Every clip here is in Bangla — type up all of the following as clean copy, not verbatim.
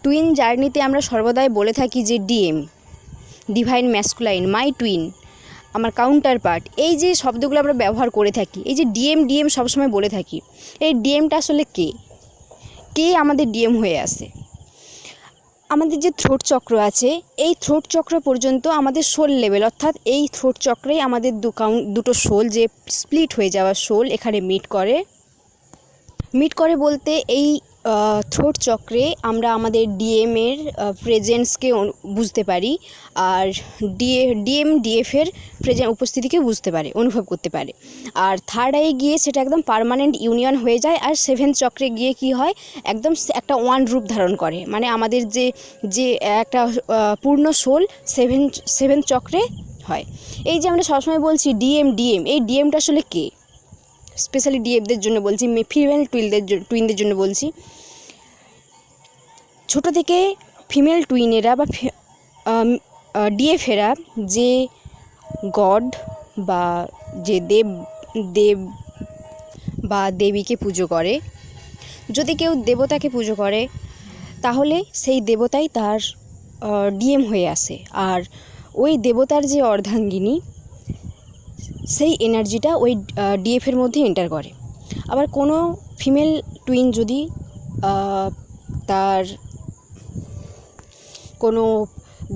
টুইন জার্নিতে আমরা সর্বদাই বলে থাকি যে ডিএম, ডিভাইন ম্যাসকুলাইন, মাই টুইন, আমার কাউন্টার পার্ট, এই যে শব্দগুলো আমরা ব্যবহার করে থাকি, এই যে ডিএম ডিএম সবসময় বলে থাকি, এই ডিএমটা আসলে কে আমাদের ডিএম হয়ে আসে? আমাদের যে থ্রোট চক্র আছে, এই থ্রোট চক্র পর্যন্ত আমাদের সোল লেভেল, অর্থাৎ এই থ্রোট চক্রেই আমাদের দুটো সোল, যে স্প্লিট হয়ে যাওয়া সোল এখানে মিট করে বলতে এই থ্রোট চক্রে আমরা আমাদের ডিএমের প্রেজেন্সকে বুঝতে পারি, আর ডিএফের উপস্থিতিকে বুঝতে পারে, অনুভব করতে পারে। আর থার্ড আইয়ে গিয়ে সেটা একদম পার্মানেন্ট ইউনিয়ন হয়ে যায়। আর সেভেন্থ চক্রে গিয়ে কি হয়, একদম একটা ওয়ান রূপ ধারণ করে, মানে আমাদের যে একটা পূর্ণ সোল সেভেন্থ চক্রে হয়। এই যে আমরা সবসময় বলছি ডিএম, এই ডিএমটা আসলে কে? স্পেশালি ডিএফদের জন্য বলছি, ফিমেল টুইনদের জন্য বলছি। ছোট থেকে ফিমেল টুইনেরা বা ডিএফেরা যে গড বা যে দেব বা দেবীকে পুজো করে, যদি কেউ দেবতাকে পুজো করে তাহলে সেই দেবতাই তার ডিএম হয়ে আসে। আর ওই দেবতার যে অর্ধাঙ্গিনী, সেই এনার্জিটা ওই ডিএফের মধ্যে এন্টার করে। আবার কোনো ফিমেল টুইন যদি তার কোনো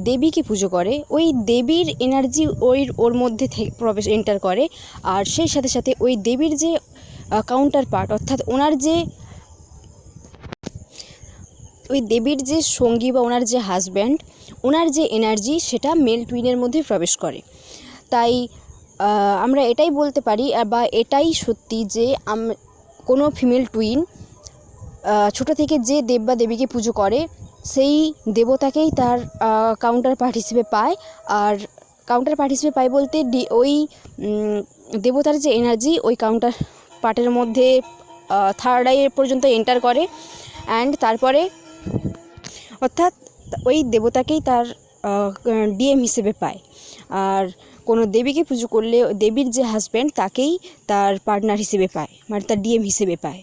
দেবীকে পুজো করে, ওই দেবীর এনার্জি ওর মধ্যে এন্টার করে। আর সেই সাথে সাথে ওই দেবীর যে কাউন্টার পার্ট, অর্থাৎ ওই দেবীর যে সঙ্গী বা ওনার যে হাজব্যান্ড, ওনার যে এনার্জি, সেটা মেল টুইনের মধ্যে প্রবেশ করে। তাই আমরা এটাই বলতে পারি, বা এটাই সত্যি, যে কোনো ফিমেল টুইন ছোট থেকে যে দেব বা দেবীকে পুজো করে, সেই দেবতাকেই তার কাউন্টার পার্ট হিসেবে পায়। আর কাউন্টার পার্ট হিসেবে পায় বলতে ওই দেবতার যে এনার্জি ওই কাউন্টার পার্টের মধ্যে থার্ড আই পর্যন্ত এন্টার করে, অ্যান্ড তারপরে অর্থাৎ ওই দেবতাকেই তার ডিএম হিসেবে পায়। আর কোনো দেবীকে পুজো করলে দেবীর যে হাজব্যান্ড তাকেই তার পার্টনার হিসেবে পায়, মানে তার ডিএম হিসেবে পায়।